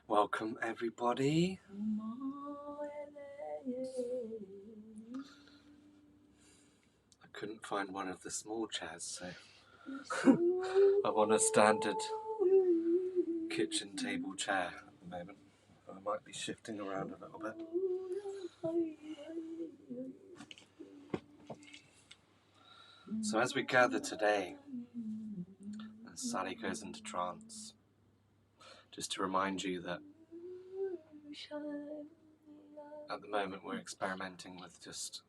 Welcome everybody. I couldn't find one of the small chairs, so I'm on a standard kitchen table chair at the moment. I might be shifting around a little bit. So as we gather today, as Sally goes into trance, just to remind you that at the moment we're experimenting with just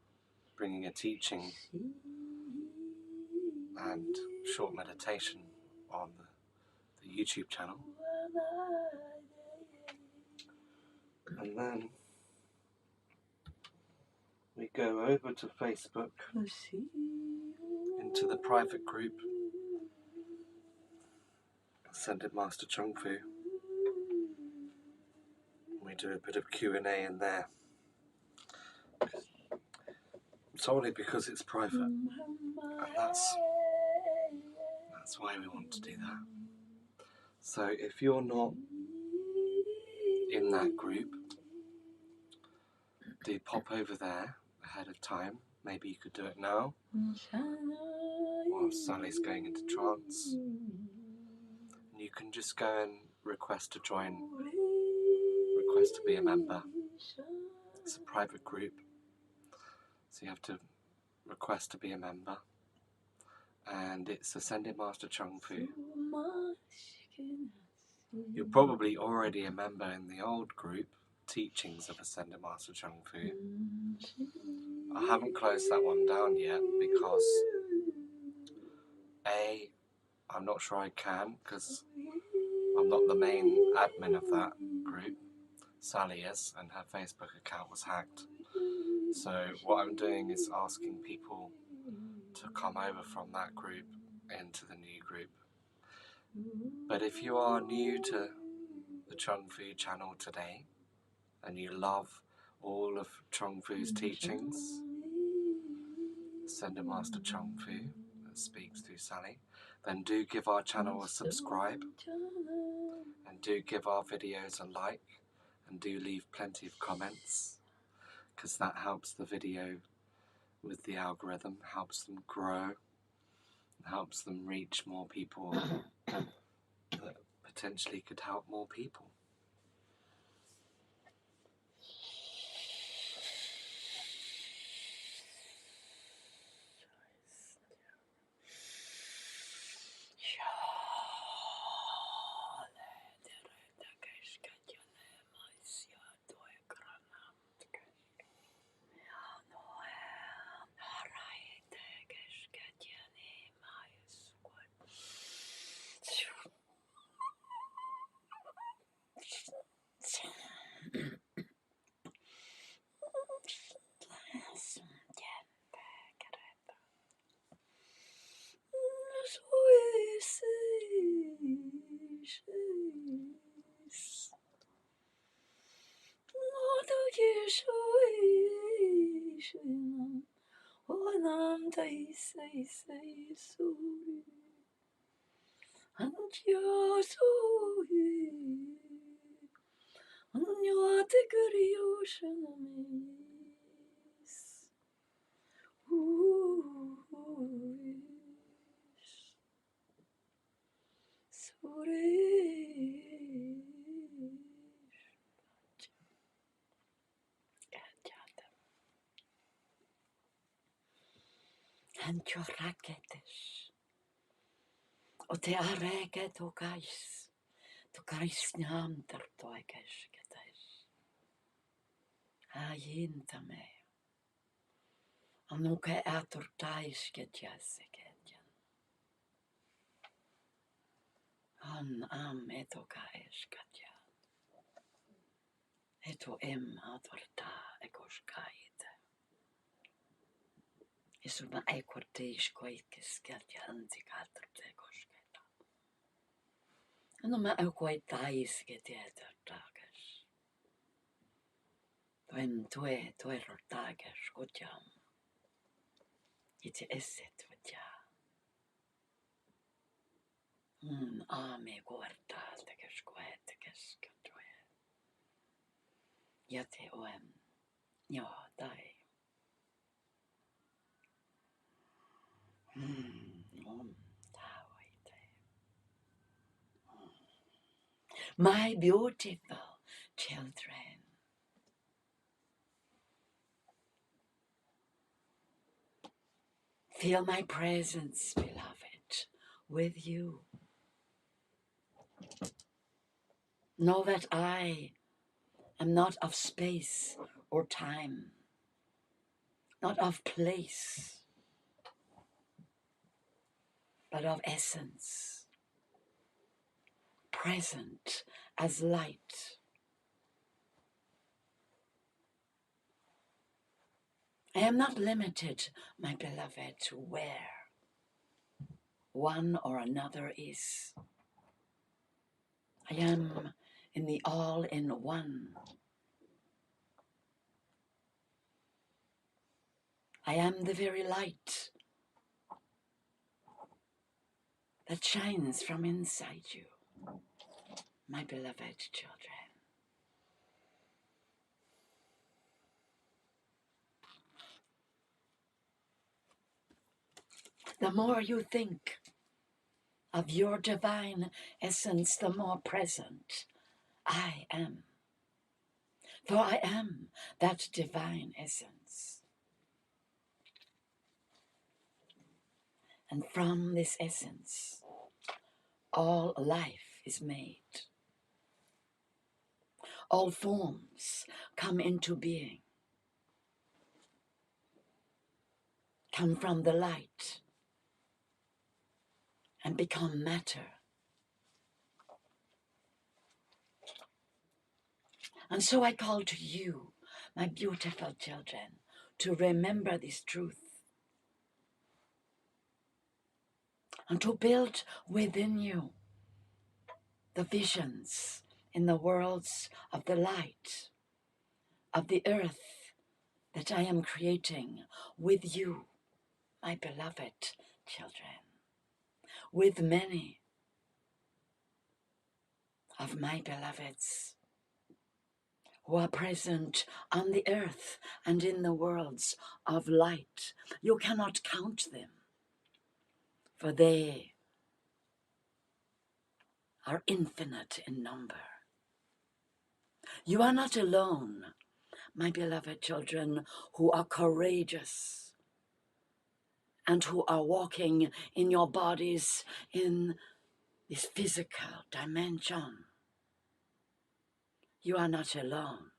bringing a teaching and short meditation on the YouTube channel. And then we go over to Facebook, into the private group, Ascended Master Chung. We do a bit of Q&A in there, solely because it's private, and that's why we want to do that. So if you're not in that group, do pop over there ahead of time. Maybe you could do it now while Sally's going into trance. And you can just go and request to join, request to be a member. It's a private group, so you have to request to be a member. And it's Ascended Master Chung. You're probably already a member in the old group, Teachings of Ascended Master Chung. I haven't closed that one down yet because A, I'm not sure I can because I'm not the main admin of that group. Sally is, and her Facebook account was hacked. So what I'm doing is asking people to come over from that group into the new group. But if you are new to the Chung Fu channel today and you love all of Chung Fu's teachings, Ascended Master Chung Fu that speaks through Sally, then do give our channel a subscribe and do give our videos a like and do leave plenty of comments, because that helps the video with the algorithm, helps them grow, helps them reach more people that potentially could help more people. Och det är räket och gais. Du gais njamter toikes getais. Ajinta me. Anuke atur tais getjas getjan. An am etokais getjan. Eto em atur ta ekos kaite. Isuna ekorteis koitkes getjan antikatur tekos. No mä koe taisket tietä takas. Toe rotakas kotjam. Itse esset kotja. Aame kuortaa tekes koe tekes kotjoe. Yate oem. Yo dai. Om tawaite. My beautiful children, feel my presence, beloved, with you. Know that I am not of space or time, not of place, but of essence, present as light. I am not limited, my beloved, to where one or another is. I am in the all-in-one. I am the very light that shines from inside you, my beloved children. The more you think of your divine essence, the more present I am. For I am that divine essence. And from this essence, all life is made. All forms come into being, come from the light, and become matter. And so I call to you, my beautiful children, to remember this truth and to build within you the visions in the worlds of the light, of the earth that I am creating with you, my beloved children, with many of my beloveds who are present on the earth and in the worlds of light. You cannot count them, for they are infinite in number. You are not alone, my beloved children, who are courageous and who are walking in your bodies in this physical dimension. You are not alone.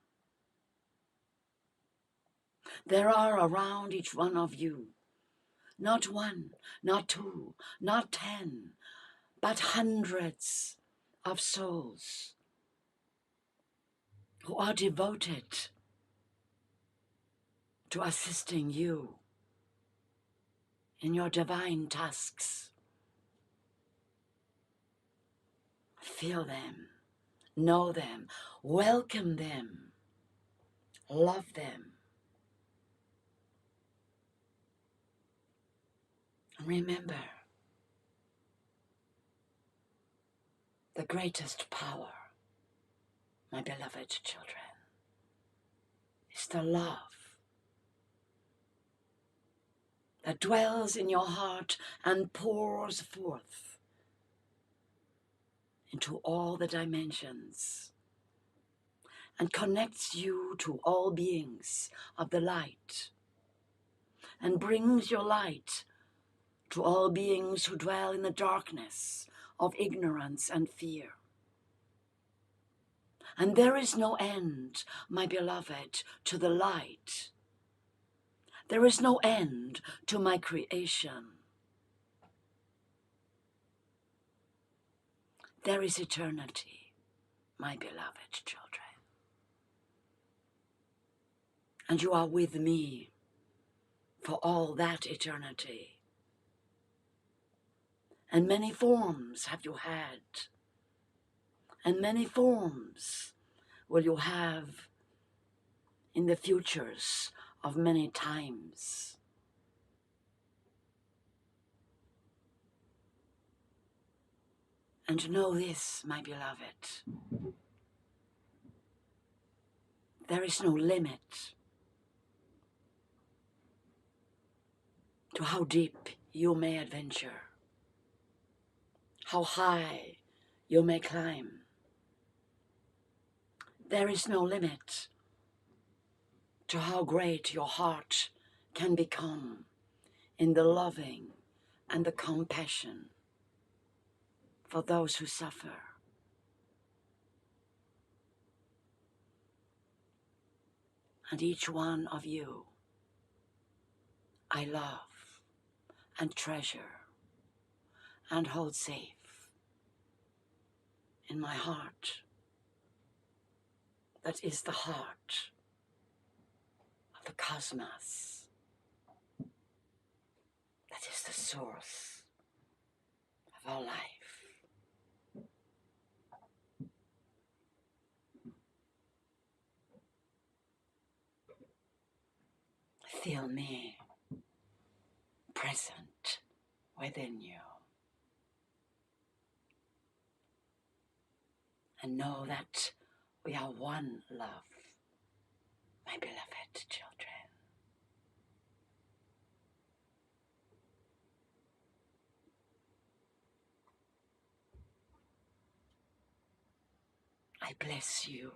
There are around each one of you, not one, not two, not 10, but hundreds of souls who are devoted to assisting you in your divine tasks. Feel them, know them, welcome them, love them. Remember, the greatest power, my beloved children, is the love that dwells in your heart and pours forth into all the dimensions and connects you to all beings of the light and brings your light to all beings who dwell in the darkness of ignorance and fear. And there is no end, my beloved, to the light. There is no end to my creation. There is eternity, my beloved children. And you are with me for all that eternity. And many forms have you had, and many forms will you have in the futures of many times. And know this, my beloved, There is no limit to how deep you may adventure, how high you may climb. There is no limit to how great your heart can become in the loving and the compassion for those who suffer. And each one of you I love and treasure and hold safe in my heart that is the heart of the cosmos, that is the source of our life. Feel me present within you. And know that we are one love, my beloved children. I bless you.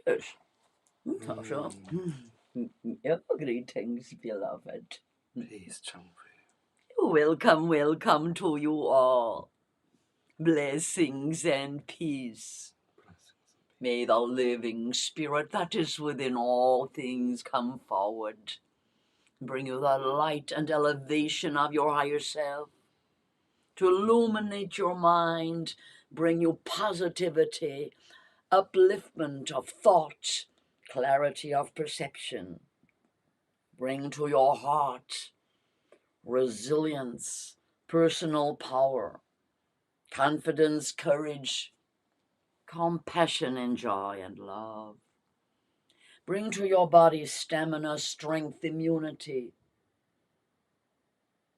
Yes. Tasha. Your greetings, beloved. Peace, Chung. Welcome, welcome to you all. Blessings and peace. May the living spirit that is within all things come forward. Bring you the light and elevation of your higher self. To illuminate your mind, bring you positivity, upliftment of thought, clarity of perception. Bring to your heart resilience, personal power, confidence, courage, compassion and joy and love. Bring to your body stamina, strength, immunity.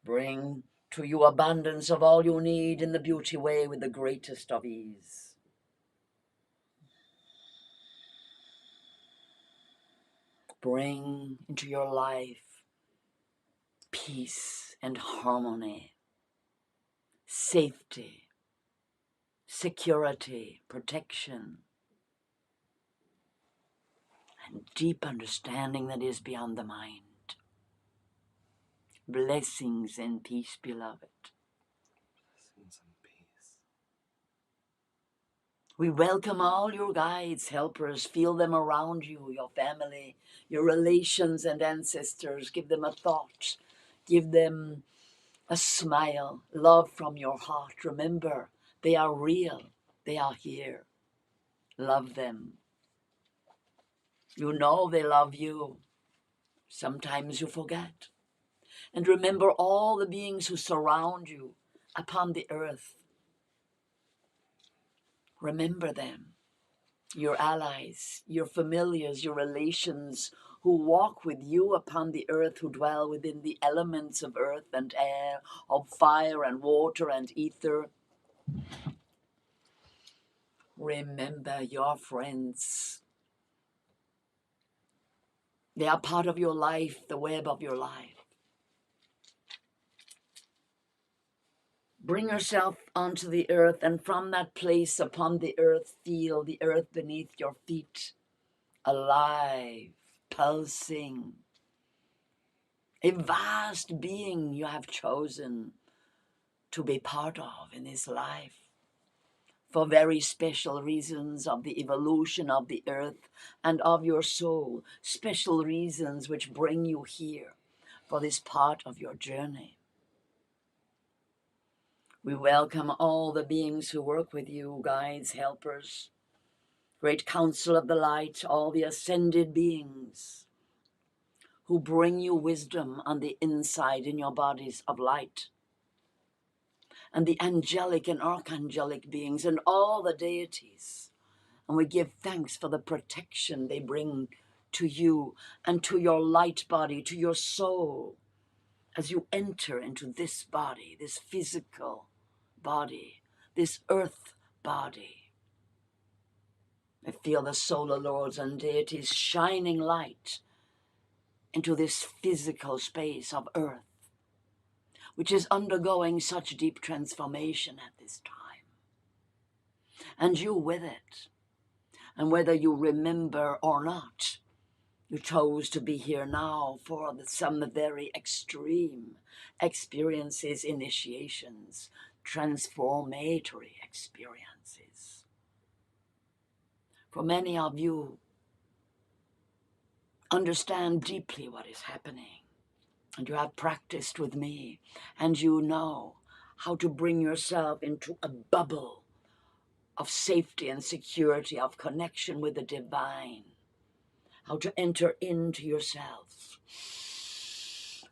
Bring To you abundance of all you need in the beauty way with the greatest of ease. Bring into your life peace and harmony, safety, security, protection, and deep understanding that is beyond the mind. Blessings and peace, beloved. Blessings and peace. We welcome all your guides, helpers. Feel them around you, your family, your relations and ancestors. Give them a thought. Give them a smile, love from your heart. Remember, they are real. They are here. Love them. You know they love you. Sometimes you forget. And remember all the beings who surround you upon the earth. Remember them. Your allies, your familiars, your relations who walk with you upon the earth, who dwell within the elements of earth and air, of fire and water and ether. Remember your friends. They are part of your life, the web of your life. Bring yourself onto the earth, and from that place upon the earth, feel the earth beneath your feet, alive, pulsing. A vast being you have chosen to be part of in this life for very special reasons of the evolution of the earth and of your soul, special reasons which bring you here for this part of your journey. We welcome all the beings who work with you, guides, helpers, great council of the light, all the ascended beings who bring you wisdom on the inside in your bodies of light, and the angelic and archangelic beings and all the deities. And we give thanks for the protection they bring to you and to your light body, to your soul, as you enter into this body, this physical body, this earth body. I feel the solar lords and deities shining light into this physical space of earth, which is undergoing such deep transformation at this time. And you with it. And whether you remember or not, you chose to be here now for some very extreme experiences, initiations, transformatory experiences. For many of you, understand deeply what is happening, and you have practiced with me, and you know how to bring yourself into a bubble of safety and security, of connection with the divine, how to enter into yourself,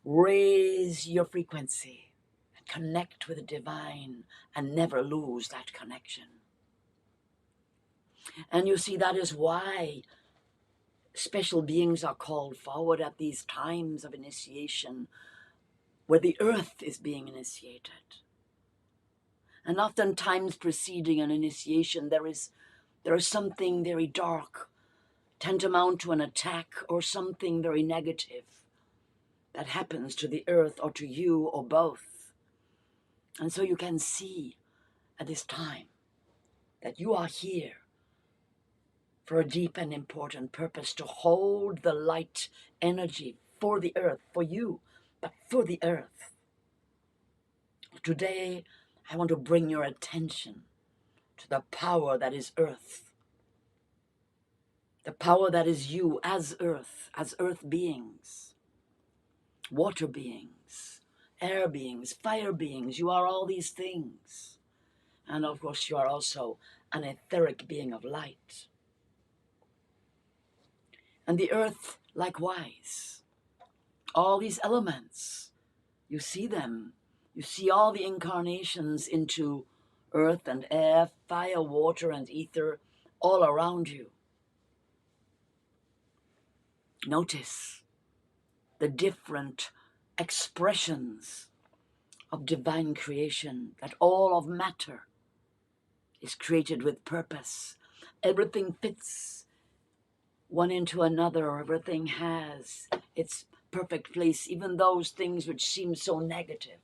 raise your frequency, and connect with the divine, and never lose that connection. And you see, that is why special beings are called forward at these times of initiation, where the earth is being initiated. And oftentimes preceding an initiation, there is something very dark, tantamount to an attack or something very negative that happens to the earth or to you or both. And so you can see at this time that you are here for a deep and important purpose, to hold the light energy for the earth, for you, but for the earth. Today, I want to bring your attention to the power that is earth, the power that is you as earth beings, water beings, air beings, fire beings. You are all these things. And of course, you are also an etheric being of light. And the earth, likewise, all these elements, you see them. You see all the incarnations into earth and air, fire, water, and ether all around you. Notice the different expressions of divine creation, that all of matter is created with purpose. Everything fits one into another. Everything has its perfect place, even those things which seem so negative.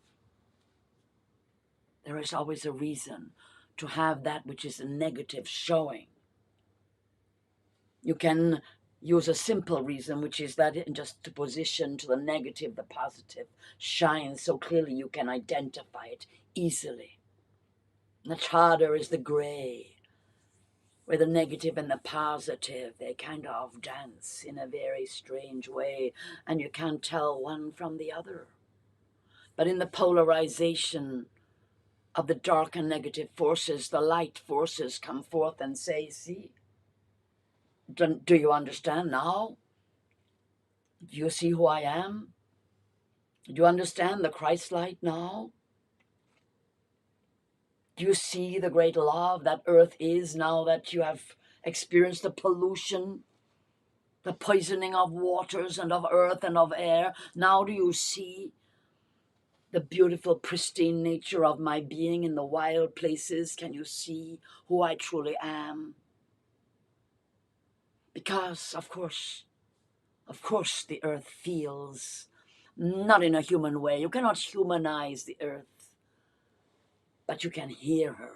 There is always a reason to have that which is a negative showing. You can use a simple reason, which is that in juxtaposition to the negative, the positive shines so clearly you can identify it easily. Much harder is the gray, where the negative and the positive, they kind of dance in a very strange way, and you can't tell one from the other. But in the polarization of the dark and negative forces, the light forces come forth and say, see, do you understand now? Do you see who I am? Do you understand the Christ light now? Do you see the great love that earth is now that you have experienced the pollution, the poisoning of waters and of earth and of air? Now do you see the beautiful, pristine nature of my being in the wild places? Can you see who I truly am? Because, of course, the earth feels, not in a human way. You cannot humanize the earth, but you can hear her.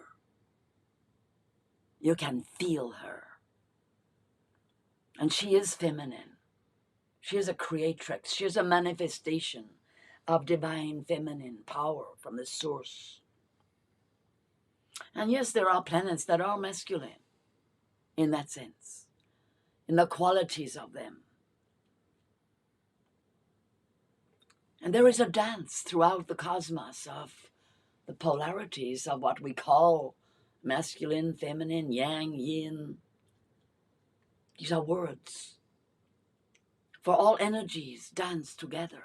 You can feel her. And she is feminine. She is a creatrix. She is a manifestation of divine feminine power from the source. And yes, there are planets that are masculine in that sense, in the qualities of them. And there is a dance throughout the cosmos of the polarities of what we call masculine, feminine, yang, yin. These are words. For all energies dance together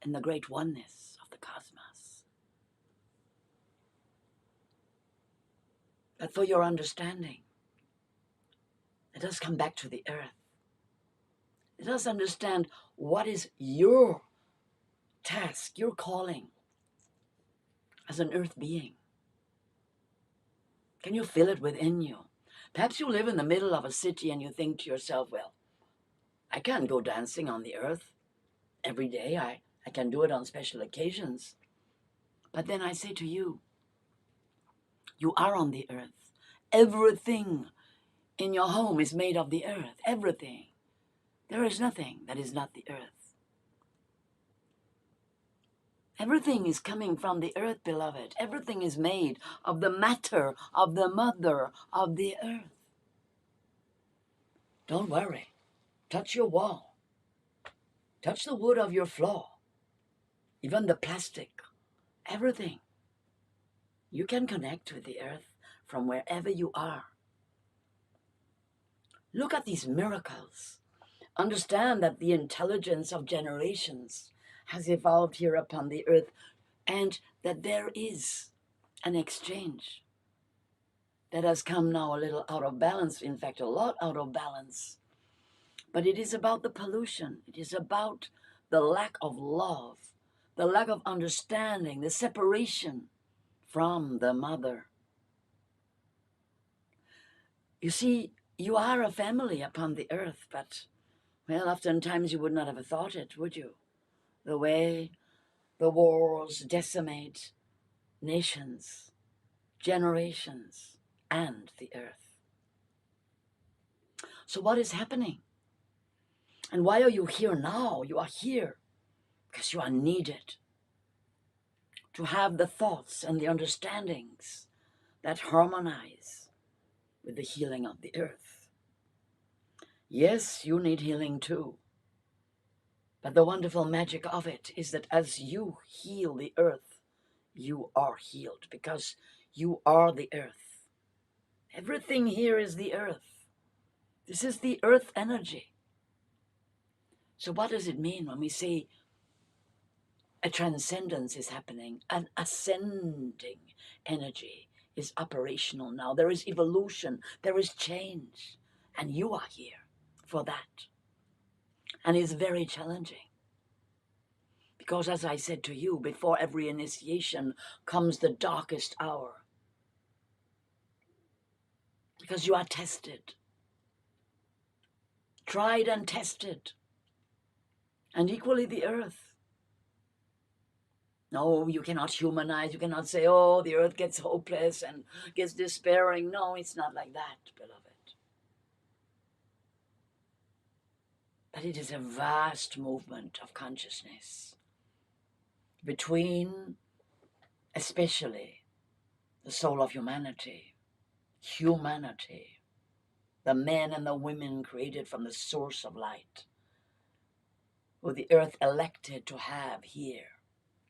in the great oneness of the cosmos. But for your understanding, let us come back to the earth. Let us understand what is your task, your calling as an earth being. Can you feel it within you? Perhaps you live in the middle of a city and you think to yourself, well, I can't go dancing on the earth every day. I can do it on special occasions. But then I say to you, you are on the earth. Everything in your home is made of the earth. Everything. There is nothing that is not the earth. Everything is coming from the earth, beloved. Everything is made of the matter of the mother of the earth. Don't worry. Touch your wall. Touch the wood of your floor. Even the plastic. Everything. You can connect with the earth from wherever you are. Look at these miracles. Understand that the intelligence of generations has evolved here upon the earth, and that there is an exchange that has come now a little out of balance, in fact, a lot out of balance. But it is about the pollution. It is about the lack of love, the lack of understanding, the separation from the mother. You see, you are a family upon the earth, but, well, oftentimes you would not have thought it, would you? The way the wars decimate nations, generations, and the earth. So what is happening? And why are you here now? You are here because you are needed to have the thoughts and the understandings that harmonize with the healing of the earth. Yes, you need healing too. But the wonderful magic of it is that as you heal the earth, you are healed because you are the earth. Everything here is the earth. This is the earth energy. So what does it mean when we say a transcendence is happening? An ascending energy is operational now. There is evolution. There is change. And you are here for that. And it's very challenging. Because as I said to you, before every initiation comes the darkest hour. Because you are tested. Tried and tested. And equally the earth. No, you cannot humanize. You cannot say, oh, the earth gets hopeless and gets despairing. No, it's not like that, beloved. But it is a vast movement of consciousness between, especially, the soul of humanity, the men and the women created from the source of light, who the earth elected to have here,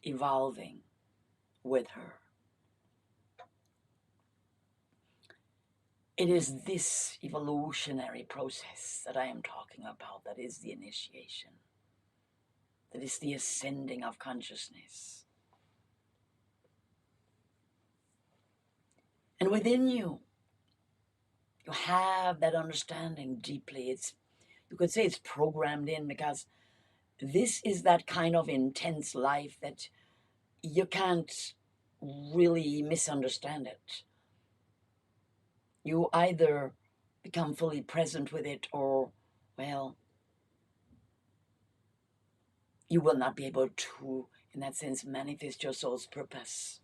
evolving with her. It is this evolutionary process that I am talking about that is the initiation, that is the ascending of consciousness. And within you, you have that understanding deeply. You could say it's programmed in, because this is that kind of intense life that you can't really misunderstand it. You either become fully present with it or, well, you will not be able to, in that sense, manifest your soul's purpose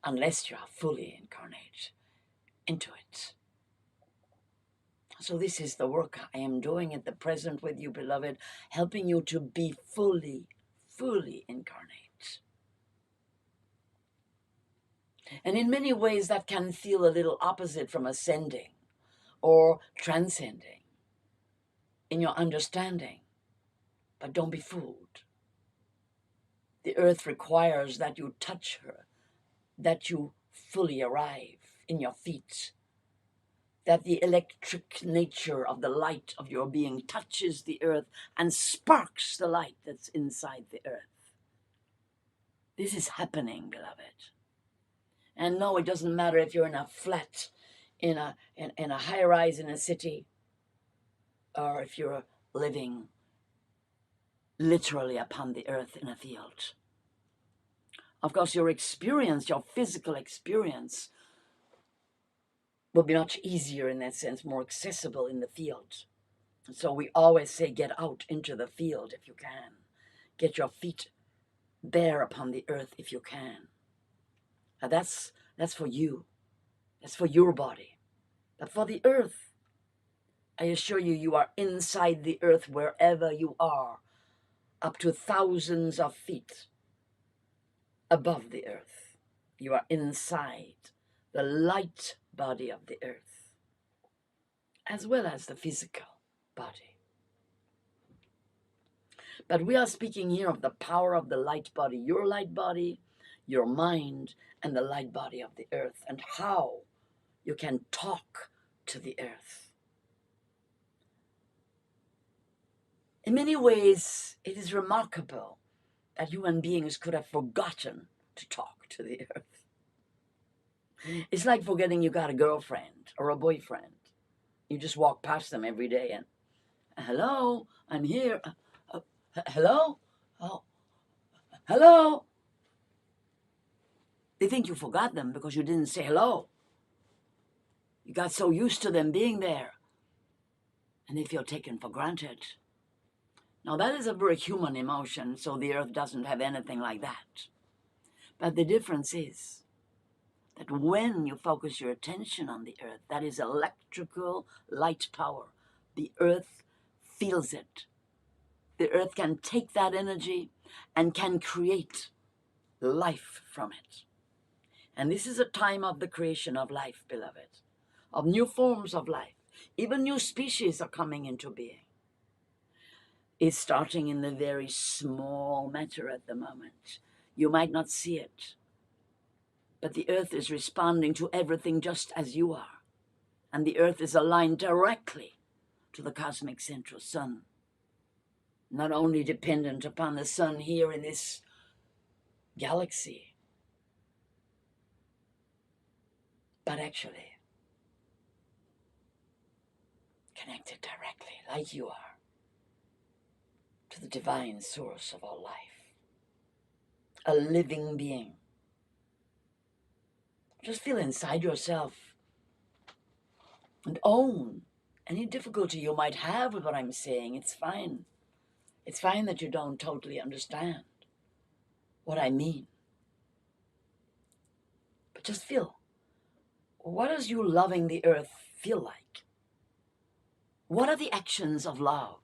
unless you are fully incarnate into it. So this is the work I am doing at the present with you, beloved, helping you to be fully incarnate. And in many ways that can feel a little opposite from ascending or transcending in your understanding. But don't be fooled. The earth requires that you touch her, that you fully arrive in your feet, that the electric nature of the light of your being touches the earth and sparks the light that's inside the earth. This is happening, beloved. And no, it doesn't matter if you're in a flat, in a high rise in a city, or if you're living literally upon the earth in a field. Of course, your experience, your physical experience, will be much easier in that sense, more accessible in the field. And so we always say, get out into the field if you can. Get your feet bare upon the earth if you can. Now that's for you. That's for your body. But for the earth, I assure you, you are inside the earth wherever you are, up to thousands of feet above the earth. You are inside the light body of the earth, as well as the physical body. But we are speaking here of the power of the light body, your mind, and the light body of the earth, and how you can talk to the earth. In many ways, it is remarkable that human beings could have forgotten to talk to the earth. It's like forgetting you got a girlfriend or a boyfriend. You just walk past them every day and, hello, I'm here. Hello? Oh, hello? They think you forgot them because you didn't say hello. You got so used to them being there, and they feel taken for granted. Now, that is a very human emotion, so the earth doesn't have anything like that. But the difference is that when you focus your attention on the earth, that is electrical light power. The earth feels it. The earth can take that energy and can create life from it. And this is a time of the creation of life, beloved, of new forms of life. Even new species are coming into being. It's starting in the very small matter at the moment. You might not see it, but the earth is responding to everything just as you are. And the earth is aligned directly to the cosmic central sun. Not only dependent upon the sun here in this galaxy, but actually connected directly, like you are, to the divine source of all life. a living being. Just feel inside yourself and own any difficulty you might have with what I'm saying. It's fine. It's fine that you don't totally understand what I mean. But just feel. What does you loving the earth feel like? What are the actions of love?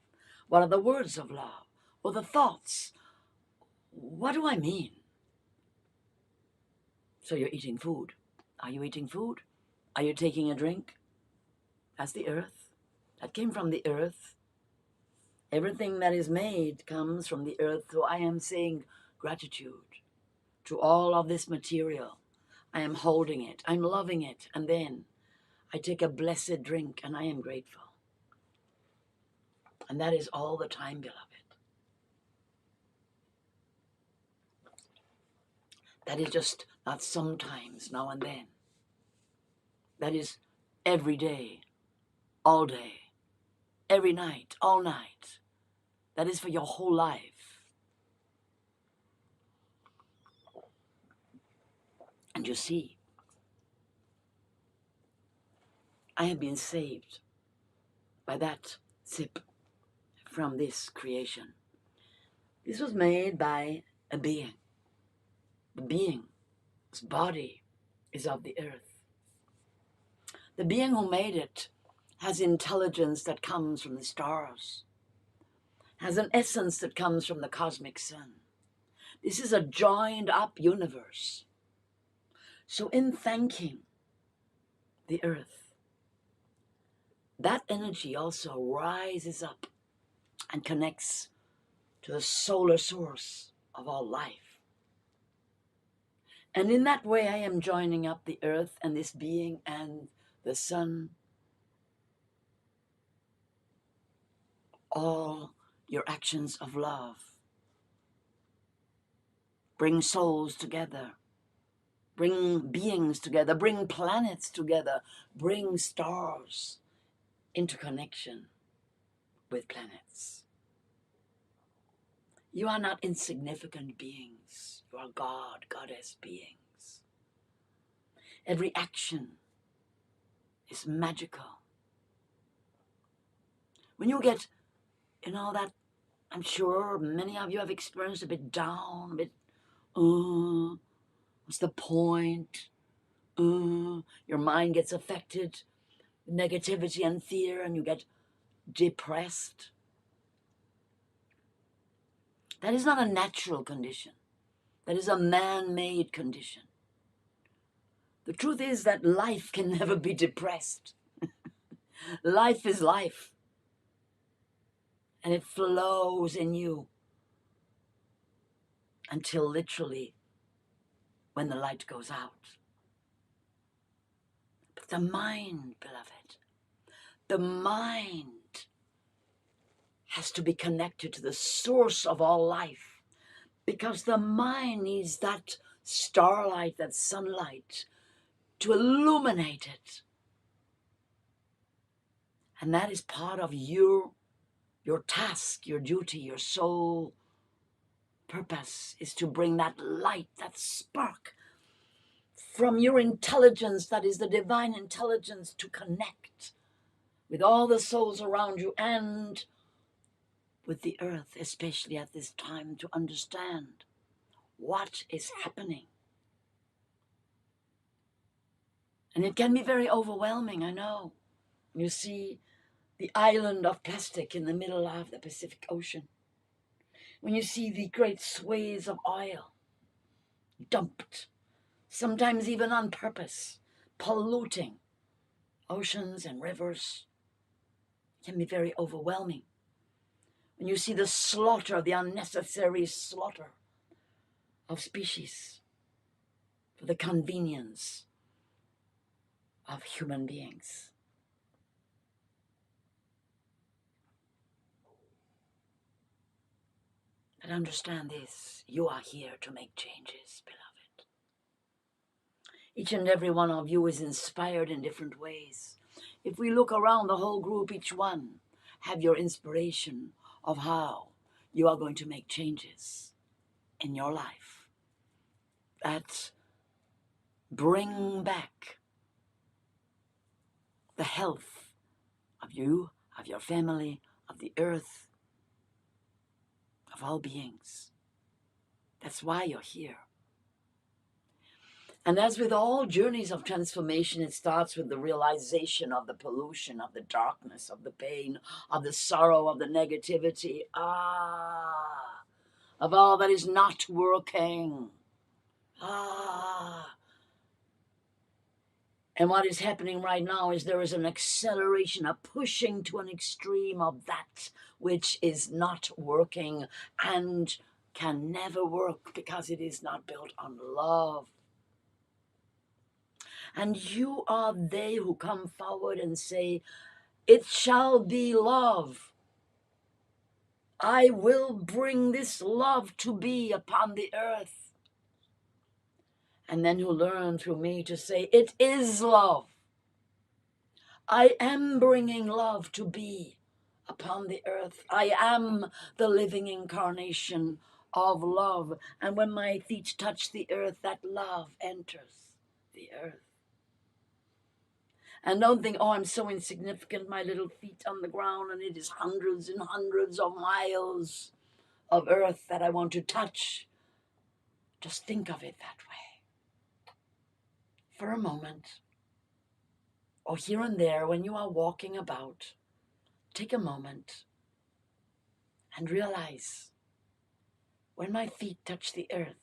What are the words of love? Or the thoughts? What do I mean? So you're eating food. Are you eating food? Are you taking a drink? That's the earth. That came from the earth. Everything that is made comes from the earth. So I am saying gratitude to all of this material. I am holding it. I'm loving it. And then I take a blessed drink and I am grateful. And that is all the time, beloved. That is just not sometimes, now and then. That is every day, all day, every night, all night. That is for your whole life. And you see, I have been saved by that sip from this creation. This was made by a being. The being whose body is of the earth. The being who made it has intelligence that comes from the stars, has an essence that comes from the cosmic sun. This is a joined up universe. So in thanking the earth, that energy also rises up and connects to the solar source of all life. And in that way, I am joining up the earth and this being and the sun. All your actions of love bring souls together, bring beings together, bring planets together, bring stars into connection with planets. You are not insignificant beings. You are God, goddess beings. Every action is magical. When you get, that I'm sure many of you have experienced a bit down, a bit, what's the point? Your mind gets affected with negativity and fear, and you get depressed. That is not a natural condition. That is a man-made condition. The truth is that life can never be depressed. Life is life. And it flows in you until literally when the light goes out. But the mind, beloved, the mind has to be connected to the source of all life, because the mind needs that starlight, that sunlight, to illuminate it. And that is part of your task, your duty, your soul purpose, is to bring that light, that spark from your intelligence, that is the divine intelligence, to connect with all the souls around you and with the earth, especially at this time, to understand what is happening. And it can be very overwhelming, I know. You see the island of plastic in the middle of the Pacific Ocean. When you see the great swathes of oil dumped, sometimes even on purpose, polluting oceans and rivers, it can be very overwhelming. When you see the slaughter, the unnecessary slaughter of species for the convenience of human beings. But understand this, you are here to make changes, beloved. Each and every one of you is inspired in different ways. If we look around the whole group, each one have your inspiration of how you are going to make changes in your life. that bring back the health of you, of your family, of the earth, of all beings. That's why you're here. And as with all journeys of transformation, it starts with the realization of the pollution, of the darkness, of the pain, of the sorrow, of the negativity. Of all that is not working. And what is happening right now is there is an acceleration, a pushing to an extreme of that which is not working and can never work because it is not built on love. And you are they who come forward and say, it shall be love. I will bring this love to be upon the earth. And then who learn through me to say, it is love. I am bringing love to be upon the earth. I am the living incarnation of love. And when my feet touch the earth, that love enters the earth. And don't think, oh, I'm so insignificant, my little feet on the ground, and it is hundreds and hundreds of miles of earth that I want to touch. Just think of it that way. For a moment, or here and there, when you are walking about, take a moment and realize when my feet touch the earth,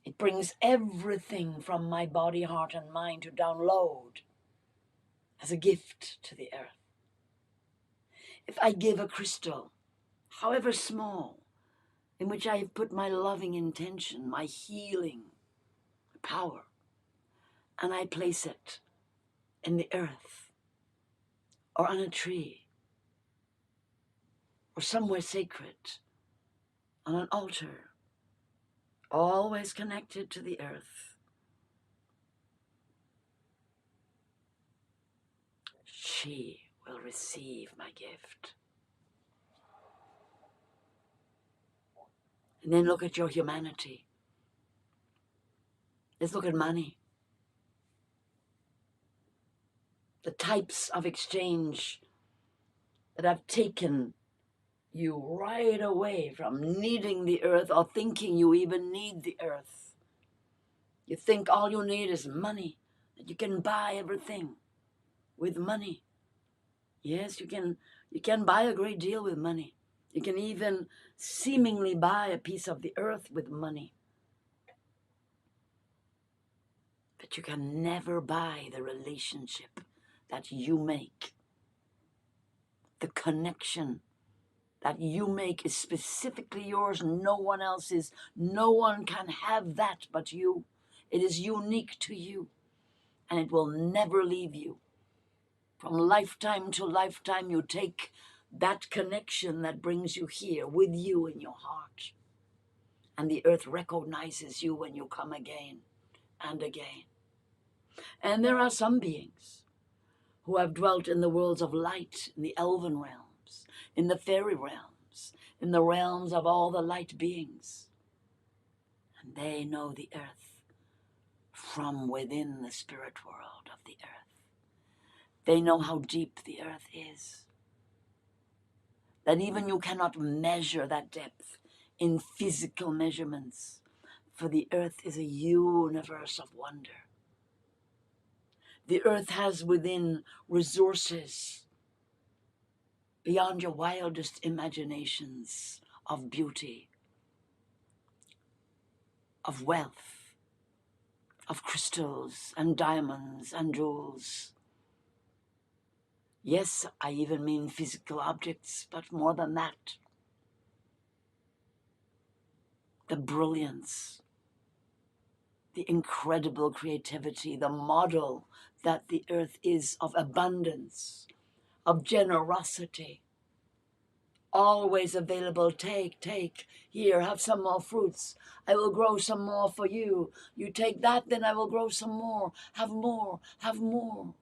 it brings everything from my body, heart, and mind to download as a gift to the earth. If I give a crystal, however small, in which I have put my loving intention, my healing power, and I place it in the earth or on a tree or somewhere sacred, on an altar, always connected to the earth, she will receive my gift. And then look at your humanity. Let's look at money. The types of exchange that have taken you right away from needing the earth or thinking you even need the earth. You think all you need is money, that you can buy everything with money. Yes, you can buy a great deal with money. You can even seemingly buy a piece of the earth with money. But you can never buy the relationship that you make. The connection that you make is specifically yours. No one else's. No one can have that but you. It is unique to you, and it will never leave you. From lifetime to lifetime, you take that connection that brings you here with you in your heart. And the earth recognizes you when you come again and again. And there are some beings who have dwelt in the worlds of light, in the elven realms, in the fairy realms, in the realms of all the light beings. And they know the earth from within the spirit world of the earth. They know how deep the earth is. That even you cannot measure that depth in physical measurements, for the earth is a universe of wonder. The earth has within resources beyond your wildest imaginations of beauty, of wealth, of crystals and diamonds and jewels. Yes, I even mean physical objects, but more than that. The brilliance, the incredible creativity, the model that the earth is of abundance, of generosity, always available. Take, here, have some more fruits. I will grow some more for you. You take that, then I will grow some more. Have more, have more.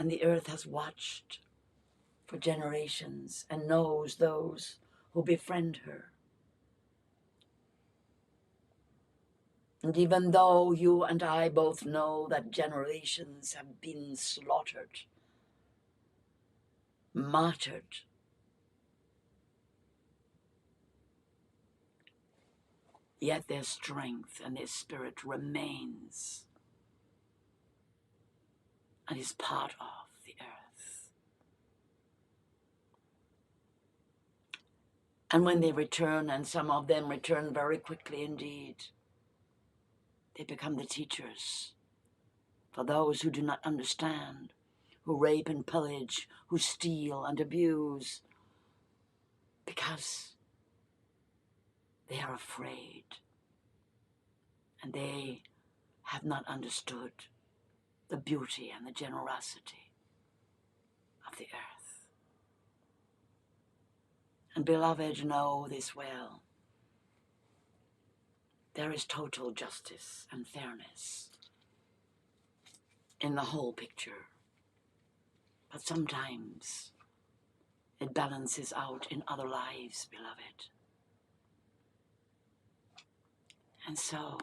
And the earth has watched for generations and knows those who befriend her. And even though you and I both know that generations have been slaughtered, martyred, yet their strength and their spirit remains and is part of the earth. And when they return, and some of them return very quickly indeed, they become the teachers for those who do not understand, who rape and pillage, who steal and abuse, because they are afraid and they have not understood the beauty and the generosity of the earth. And beloved, know this well. There is total justice and fairness in the whole picture. But sometimes it balances out in other lives, beloved. And so,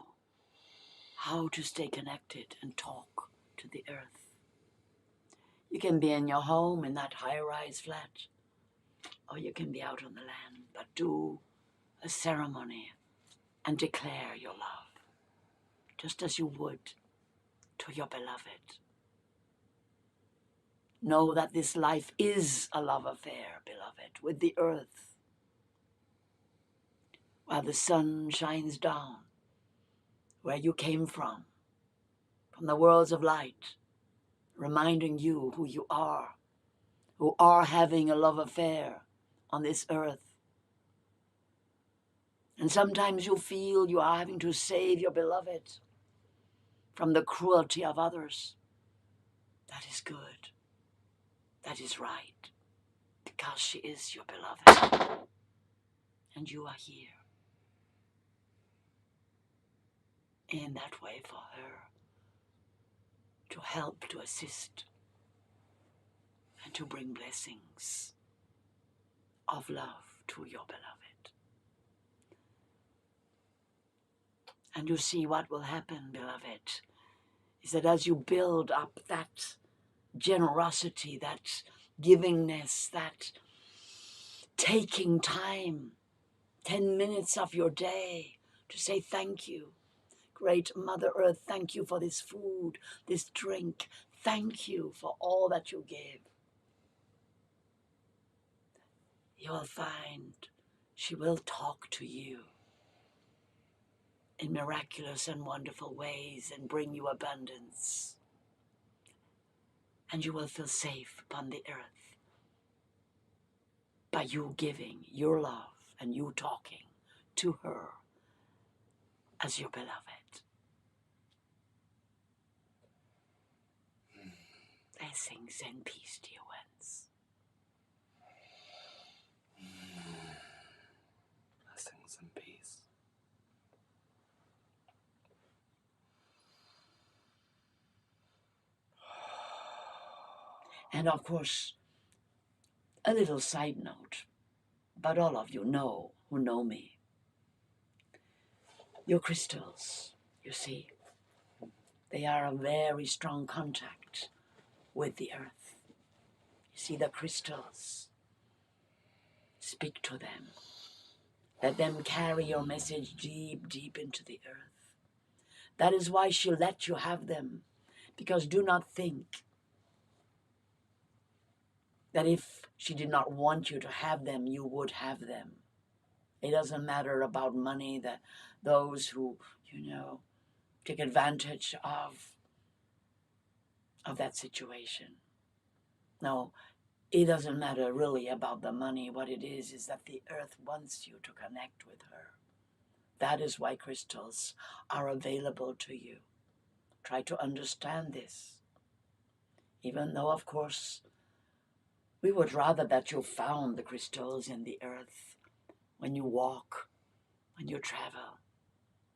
how to stay connected and talk to the earth. You can be in your home in that high-rise flat, or you can be out on the land, but do a ceremony and declare your love, just as you would to your beloved. Know that this life is a love affair, beloved, with the earth. While the sun shines down where you came from the worlds of light, reminding you who you are, who are having a love affair on this earth. And sometimes you feel you are having to save your beloved from the cruelty of others. That is good. That is right, because she is your beloved. And you are here in that way for her, to help, to assist, and to bring blessings of love to your beloved. And you see what will happen, beloved, is that as you build up that generosity, that givingness, that taking time, 10 minutes of your day to say thank you. Great Mother Earth, thank you for this food, this drink. Thank you for all that you give. You'll find she will talk to you in miraculous and wonderful ways and bring you abundance. And you will feel safe upon the earth by you giving your love and you talking to her as your beloved. Blessings and peace, dear ones. Blessings and peace. And of course, a little side note, but all of you know who know me. Your crystals, you see, they are a very strong contact with the earth. You see, the crystals, speak to them. Let them carry your message deep, deep into the earth. That is why she let you have them, because do not think that if she did not want you to have them, you would have them. It doesn't matter about money, that those who, take advantage of that situation. No, it doesn't matter really about the money. What it is that the earth wants you to connect with her. That is why crystals are available to you. Try to understand this. Even though, of course, we would rather that you found the crystals in the earth when you walk, when you travel.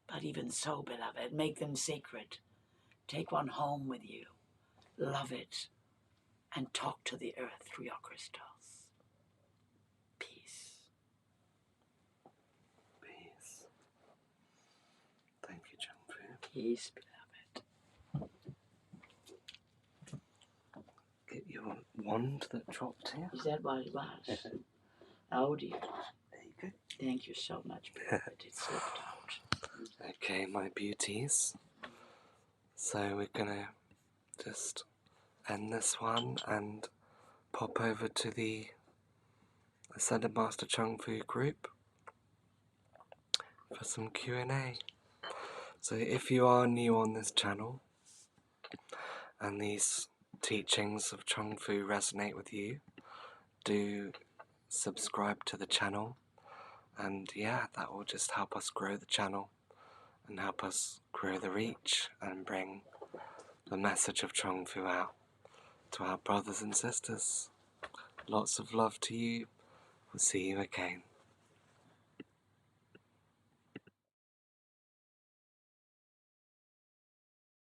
But even so, beloved, make them sacred. Take one home with you. Love it. And talk to the earth through your crystals. Peace. Peace, beloved. Get your wand that dropped here. Is that what it was? Oh dear. There you go. Thank you so much, beloved. It slipped out. Okay, my beauties. So we're gonna just end this one and pop over to the Ascended Master Chung Fu group for some Q&A. So if you are new on this channel and these teachings of Chung Fu resonate with you, do subscribe to the channel, and yeah, that will just help us grow the channel and help us grow the reach and bring the message of Chung Fu out to our brothers and sisters. Lots of love to you. We'll see you again.